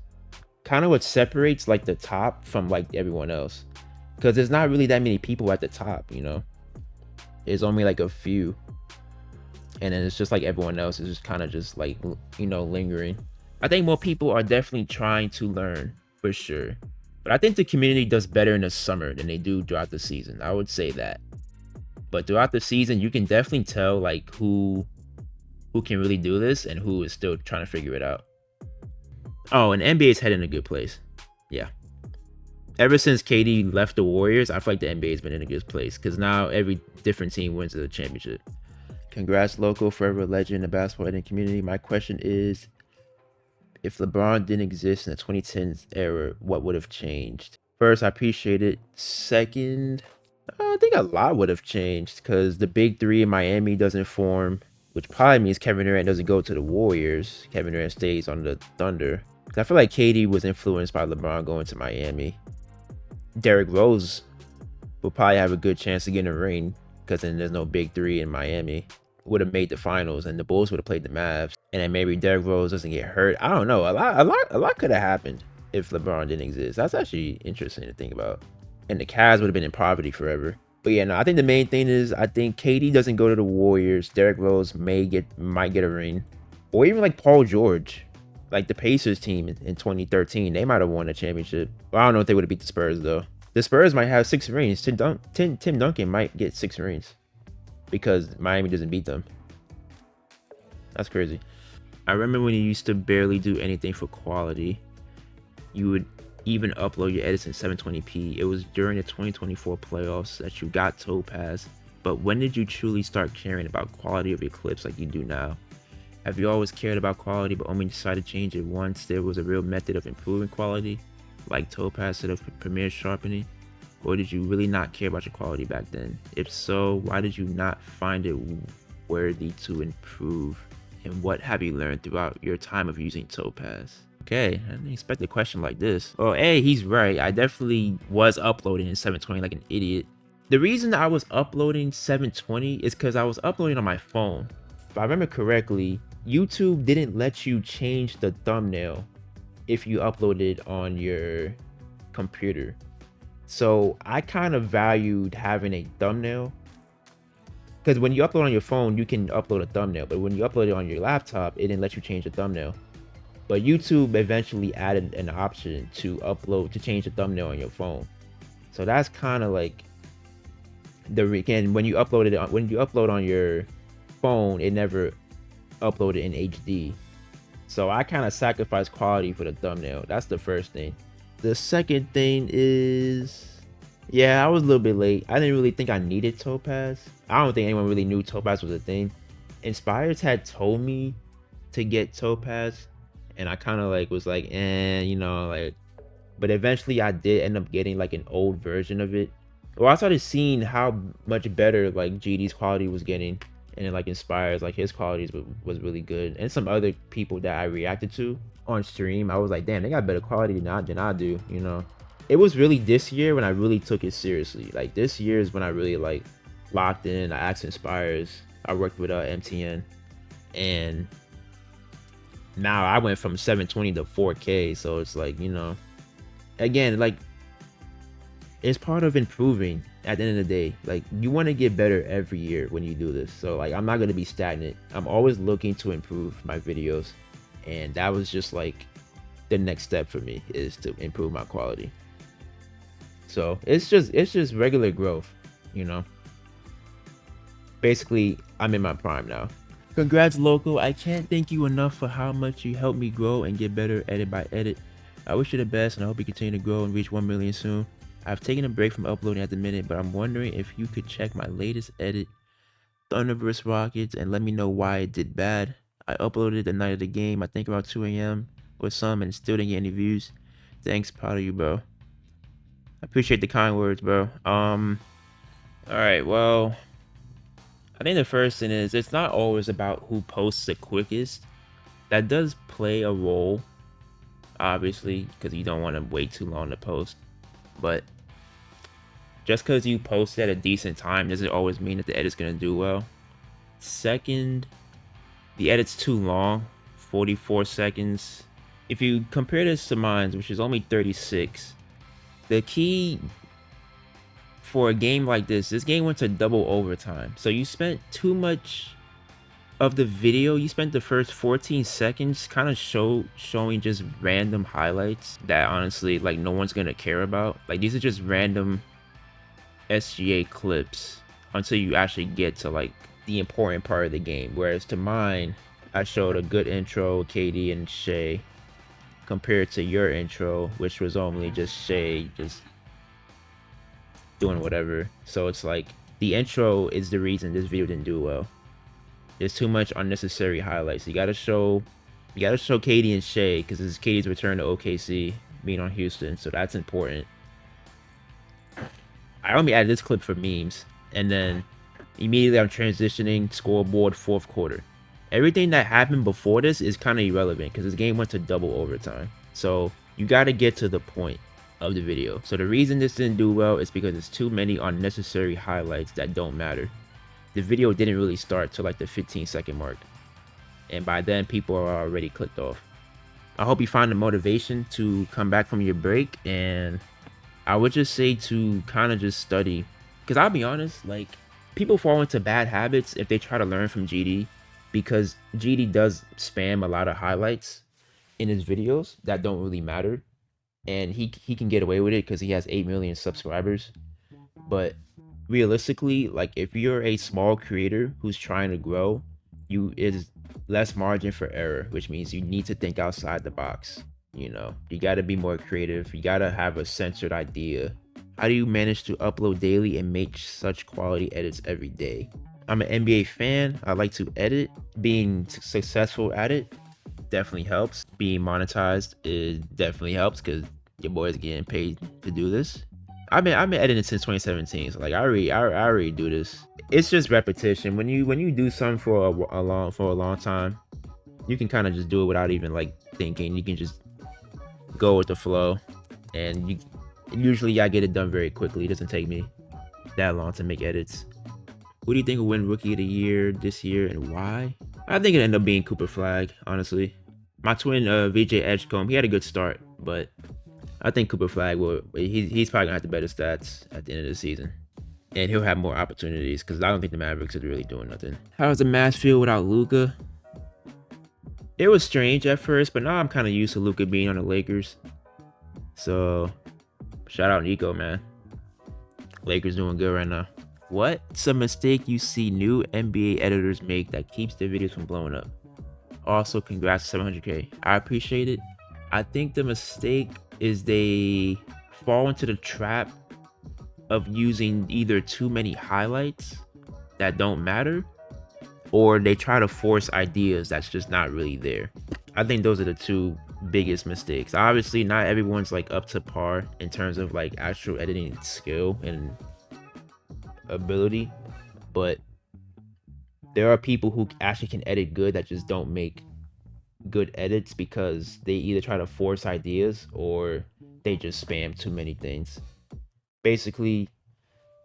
kind of what separates like the top from like everyone else, because there's not really that many people at the top. You know, there's only like a few. And then it's just like everyone else is just kind of just like, you know, lingering. I think more people are definitely trying to learn, for sure. But I think the community does better in the summer than they do throughout the season. I would say that. But throughout the season, you can definitely tell like who can really do this and who is still trying to figure it out. Oh, and NBA's heading in a good place. Yeah. Ever since KD left the Warriors, I feel like the NBA's been in a good place, because now every different team wins the championship. Congrats, Loco, forever legend in the basketball editing community. My question is, if LeBron didn't exist in the 2010s era, what would have changed? First, I appreciate it. Second, I think a lot would have changed, because the big three in Miami doesn't form, which probably means Kevin Durant doesn't go to the Warriors. Kevin Durant stays on the Thunder. I feel like KD was influenced by LeBron going to Miami. Derrick Rose will probably have a good chance of getting a ring, because then there's no big three in Miami. Would have made the finals, and the Bulls would have played the Mavs, and then maybe Derrick Rose doesn't get hurt. I don't know. A lot could have happened if LeBron didn't exist. That's actually interesting to think about. And the Cavs would have been in poverty forever. But yeah, no, I think the main thing is, I think KD doesn't go to the Warriors. Derrick Rose might get a ring, or even like Paul George, like the Pacers team in 2013. They might have won a championship. Well, I don't know if they would have beat the Spurs though. The Spurs might have 6 rings. Tim Duncan might get 6 rings, because Miami doesn't beat them. That's crazy. I remember when you used to barely do anything for quality. You would even upload your edits in 720p. It was during the 2024 playoffs that you got Topaz. but when did you truly start caring about quality of your clips like you do now? Have you always cared about quality but only decided to change it once there was a real method of improving quality, like Topaz instead of Premiere sharpening? Or did you really not care about your quality back then? If so, why did you not find it worthy to improve? And what have you learned throughout your time of using Topaz? Okay, I didn't expect a question like this. Well, hey, he's right. I definitely was uploading in 720 like an idiot. The reason I was uploading 720 is because I was uploading on my phone. If I remember correctly, YouTube didn't let you change the thumbnail if you uploaded on your computer. So I kind of valued having a thumbnail, because when you upload on your phone, you can upload a thumbnail, but when you upload it on your laptop, it didn't let you change the thumbnail. But YouTube eventually added an option to change the thumbnail on your phone. So that's kind of like again, when you upload on your phone, it never uploaded in HD. So I kind of sacrificed quality for the thumbnail. That's the first thing. The second thing is, yeah, I was a little bit late. I didn't really think I needed Topaz. I don't think anyone really knew Topaz was a thing. Inspires had told me to get Topaz, and I kind of like was like, you know, like, but eventually I did end up getting like an old version of it. Well, I started seeing how much better like GD's quality was getting, and it like inspires like his qualities was really good. And some other people that I reacted to on stream, I was like, damn, they got better quality than I do, you know. It was really this year when I really took it seriously. Like this year is when I really like locked in. I asked Inspires. I worked with MTN, and now I went from 720 to 4K. So it's like, you know, again, like, it's part of improving at the end of the day. Like, you want to get better every year when you do this. So like, I'm not going to be stagnant. I'm always looking to improve my videos, and that was just like the next step for me, is to improve my quality. So it's just regular growth, you know. Basically, I'm in my prime now. Congrats, Loco. I can't thank you enough for how much you helped me grow and get better edit by edit. I wish you the best, and I hope you continue to grow and reach 1 million soon. I've taken a break from uploading at the minute, but I'm wondering if you could check my latest edit, Thunder vs. Rockets, and let me know why it did bad. I uploaded the night of the game, I think about 2 a.m. or some, and still didn't get any views. Thanks, proud of you, bro. I appreciate the kind words, bro. Alright, well, I think the first thing is, it's not always about who posts the quickest. That does play a role, obviously, because you don't want to wait too long to post. But just because you post at a decent time doesn't always mean that the edit's going to do well. Second, the edit's too long, 44 seconds. If you compare this to mine, which is only 36, the key for a game like this game went to double overtime. So you spent too much of the video. You spent the first 14 seconds kind of showing just random highlights that honestly, like, no one's gonna care about. Like, these are just random SGA clips until you actually get to like the important part of the game. Whereas to mine, I showed a good intro, KD and Shay, compared to your intro, which was only just Shay just doing whatever. So it's like, the intro is the reason this video didn't do well. There's too much unnecessary highlights. You gotta show KD and Shay, because this is KD's return to OKC, being on Houston, so that's important. I only added this clip for memes, and then immediately I'm transitioning scoreboard 4th quarter. Everything that happened before this is kind of irrelevant because this game went to double overtime. So you got to get to the point of the video. So the reason this didn't do well is because there's too many unnecessary highlights that don't matter. The video didn't really start till like the 15-second mark, and by then people are already clicked off. I hope you find the motivation to come back from your break, and I would just say to kind of just study, because I'll be honest, like, people fall into bad habits if they try to learn from GD, because GD does spam a lot of highlights in his videos that don't really matter, and he can get away with it because he has 8 million subscribers. But realistically, like, if you're a small creator who's trying to grow, is less margin for error, which means you need to think outside the box. You know, you got to be more creative. You got to have a censored idea How do you manage to upload daily and make such quality edits every day? I'm an NBA fan. I like to edit. Being successful at it definitely helps. Being monetized, it definitely helps because your boy's getting paid to do this. I've been editing since 2017, so like I already do this. It's just repetition. When you do something for a long time, you can kind of just do it without even like thinking. You can just go with the flow, and usually I get it done very quickly. It doesn't take me that long to make edits. Who do you think will win Rookie of the Year this year and why? I think it ended up being Cooper Flag, honestly. My twin, VJ Edgecombe, he had a good start, but I think Cooper Flag he's probably gonna have the better stats at the end of the season. And he'll have more opportunities because I don't think the Mavericks are really doing nothing. How does the Mavs feel without Luka? It was strange at first, but now I'm kind of used to Luka being on the Lakers. So, shout out Nico, man. Lakers doing good right now. What's a mistake you see new NBA editors make that keeps their videos from blowing up? Also, congrats to 700K. I appreciate it. I think the mistake is they fall into the trap of using either too many highlights that don't matter, or they try to force ideas that's just not really there. I think those are the two biggest mistakes. Obviously, not everyone's like up to par in terms of like actual editing skill and ability, but there are people who actually can edit good that just don't make good edits because they either try to force ideas or they just spam too many things. Basically,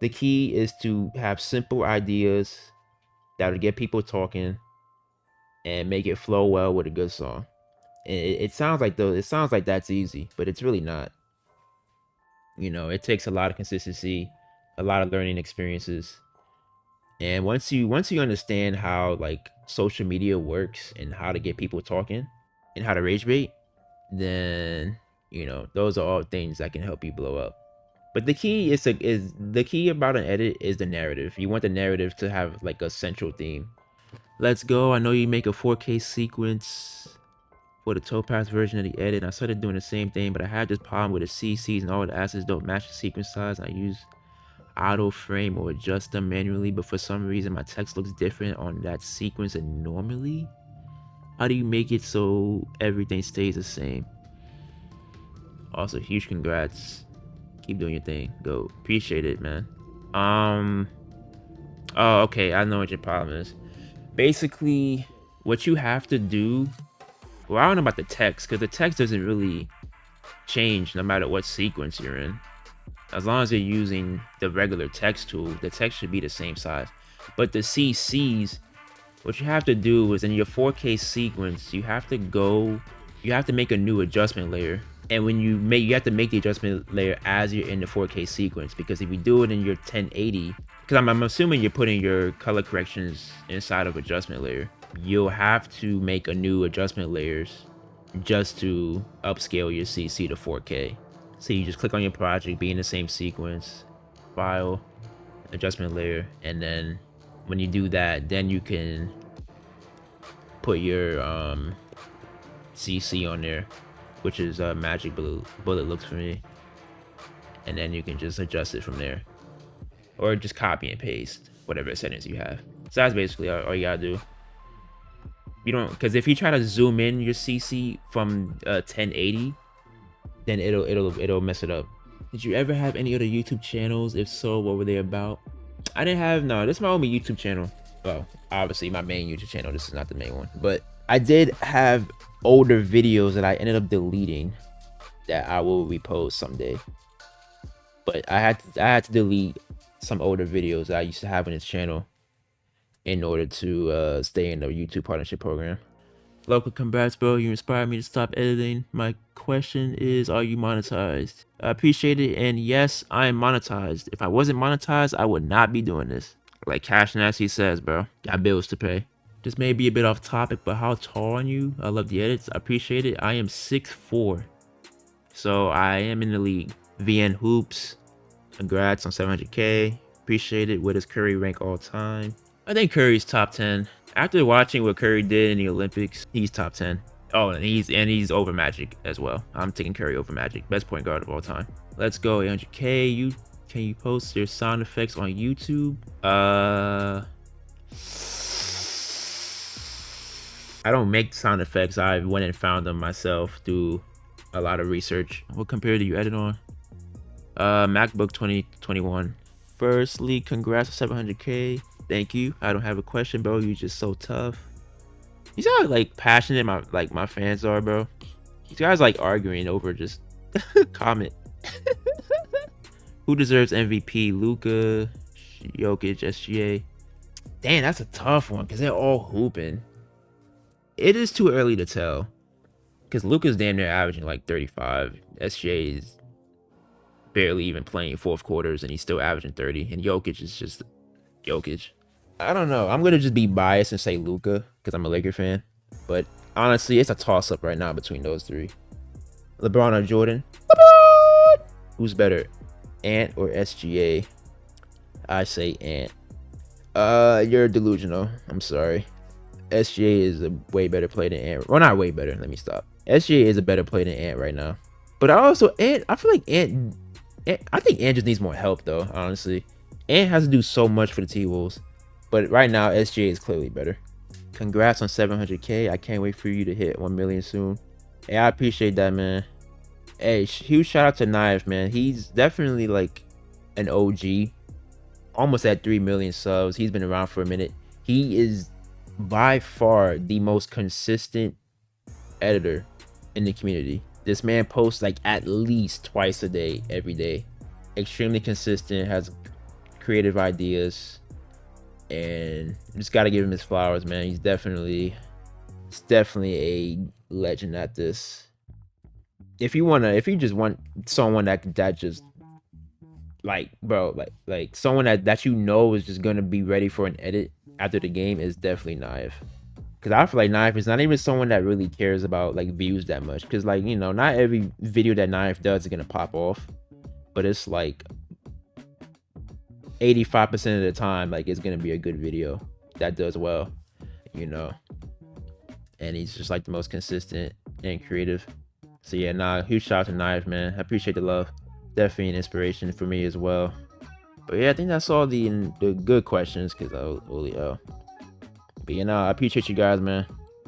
the key is to have simple ideas that'll get people talking and make it flow well with a good song. And it sounds like that's easy, but it's really not. You know, it takes a lot of consistency, a lot of learning experiences. And once you understand how like social media works and how to get people talking and how to rage bait, then you know those are all things that can help you blow up. But the key is the key about an edit is the narrative. You want the narrative to have like a central theme. Let's go. I know you make a 4K sequence for the Topaz version of the edit. I started doing the same thing, but I had this problem with the CCs and all the assets don't match the sequence size. I use auto frame or adjust them manually, but for some reason my text looks different on that sequence than normally. How do you make it so everything stays the same? Also, huge congrats. Keep doing your thing. Go. Appreciate it, man. Oh, okay. I know what your problem is. Basically, what you have to do. Well, I don't know about the text, because the text doesn't really change no matter what sequence you're in. As long as you're using the regular text tool, the text should be the same size. But the CCs, what you have to do is in your 4K sequence, you have to make a new adjustment layer. And when you have to make the adjustment layer as you're in the 4K sequence, because if you do it in your 1080, because I'm assuming you're putting your color corrections inside of adjustment layer, you'll have to make a new adjustment layers just to upscale your CC to 4K. So you just click on your project, be in the same sequence, file, adjustment layer, and then when you do that, then you can put your CC on there, which is magic bullet looks for me, and then you can just adjust it from there, or just copy and paste whatever settings you have. So that's basically all you gotta do. You don't, because if you try to zoom in your CC from 1080, then it'll mess it up. Did you ever have any other YouTube channels? If so, what were they about? I didn't have, no, this is my only YouTube channel. Well, obviously my main YouTube channel, this is not the main one, but I did have older videos that I ended up deleting that I will repost someday. But I had to delete some older videos that I used to have on this channel in order to stay in the YouTube partnership program. Local congrats, bro. You inspired me to stop editing. My question is, are you monetized? I appreciate it, and yes, I am monetized. If I wasn't monetized, I would not be doing this. Like Cash Nasty says, bro, got bills to pay. This may be a bit off topic, but how tall are you? I love the edits. I appreciate it. I am 6'4", so I am in the league. VN Hoops, congrats on 700K. Appreciate it. Where does Curry rank all time? I think Curry's top 10. After watching what Curry did in the Olympics, he's top 10. Oh, and he's over Magic as well. I'm taking Curry over Magic. Best point guard of all time. Let's go 800K. Can you post your sound effects on YouTube? I don't make sound effects. I went and found them myself through a lot of research. What computer do you edit on? MacBook 2021. Firstly, congrats on 700K. Thank you. I don't have a question, bro. You're just so tough. You see how like passionate my fans are, bro. These guys like arguing over just comment. Who deserves MVP? Luka, Jokic, SGA. Damn, that's a tough one because they're all hooping. It is too early to tell because Luka's damn near averaging like 35. SGA is barely even playing fourth quarters and he's still averaging 30. And Jokic is just Jokic. I don't know. I'm gonna just be biased and say Luka because I'm a Laker fan. But honestly, it's a toss-up right now between those three. LeBron or Jordan? LeBron! Who's better, Ant or SGA? I say Ant. You're delusional. I'm sorry. SGA is a way better player than Ant. Well, not way better. Let me stop. SGA is a better player than Ant right now. But I feel like Ant. I think Ant just needs more help though. Honestly, Ant has to do so much for the T-Wolves. But right now, SGA is clearly better. Congrats on 700K. I can't wait for you to hit 1 million soon. Hey, I appreciate that, man. Hey, huge shout out to Knife, man. He's definitely like an OG. Almost at 3 million subs. He's been around for a minute. He is by far the most consistent editor in the community. This man posts like at least twice a day, every day. Extremely consistent, has creative ideas. And just gotta give him his flowers, man. He's definitely a legend at this. If you just want someone that just like, bro, like someone that you know is just gonna be ready for an edit after the game, is definitely Knife. Because I feel like Knife is not even someone that really cares about like views that much. Because like, you know, not every video that Knife does is gonna pop off, but it's like 85% of the time, like it's gonna be a good video that does well, you know. And he's just like the most consistent and creative. So yeah, nah, huge shout out to Knife, man. I appreciate the love. Definitely an inspiration for me as well. But yeah, I think that's all the good questions because I was really but you know, I appreciate you guys, man.